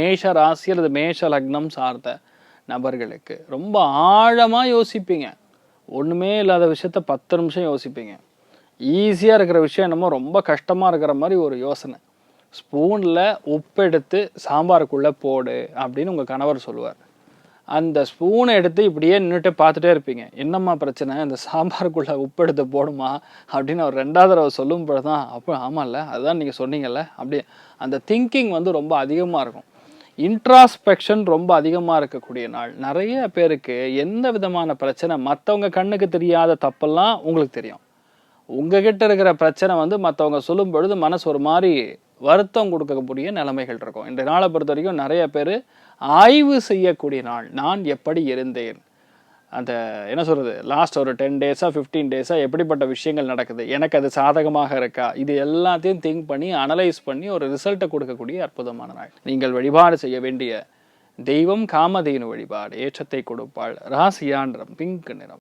மேஷ ராசி அல்லது மேஷ லக்னம் சார்ந்த நபர்களுக்கு ரொம்ப ஆழமாக யோசிப்பீங்க. ஒன்றுமே இல்லாத விஷயத்த 10 நிமிஷம் யோசிப்பீங்க. ஈஸியாக இருக்கிற விஷயம் என்னமோ ரொம்ப கஷ்டமாக இருக்கிற மாதிரி ஒரு யோசனை. ஸ்பூனில் உப்பு எடுத்து சாம்பாருக்குள்ளே போடு அப்படின்னு உங்கள் கணவர் சொல்லுவார். அந்த ஸ்பூனை எடுத்து இப்படியே நின்றுட்டு பார்த்துட்டே இருப்பீங்க. என்னம்மா பிரச்சனை, இந்த சாம்பாருக்குள்ளே உப்பு எடுத்து போடுமா அப்படின்னு அவர் 2வது தடவை சொல்லும் பொழுது தான், அப்போ ஆமாம்ல அதுதான் நீங்கள் சொன்னீங்கல்ல, அப்படி அந்த திங்கிங் வந்து ரொம்ப அதிகமாக இருக்கும். இன்ட்ராஸ்பெக்ஷன் ரொம்ப அதிகமாக இருக்கக்கூடிய நாள். நிறைய பேருக்கு எந்த விதமான பிரச்சனை, மற்றவங்க கண்ணுக்கு தெரியாத தப்பெல்லாம் உங்களுக்கு தெரியும். உங்ககிட்ட இருக்கிற பிரச்சனை வந்து மற்றவங்க சொல்லும் பொழுது மனசு ஒரு மாதிரி வருத்தம் கொடுக்கக்கூடிய நிலைமைகள் இருக்கும். இந்த நாளை பொறுத்த வரைக்கும் நிறைய பேர் ஆய்வு செய்யக்கூடிய நாள். நான் எப்படி இருந்தேன், அந்த என்ன சொல்கிறது, லாஸ்ட் ஒரு 10 டேஸாக 15 டேஸாக எப்படிப்பட்ட விஷயங்கள் நடக்குது, எனக்கு அது சாதகமாக இருக்கா, இது எல்லாத்தையும் திங்க் பண்ணி அனலைஸ் பண்ணி ஒரு ரிசல்ட்டை கொடுக்கக்கூடிய அற்புதமான நாள். நீங்கள் வழிபாடு செய்ய வேண்டிய தெய்வம் காமதேனு வழிபாடு. ஏற்றத்தை கொடுப்பாள். ராசியா நிறம் பிங்க் நிறம்.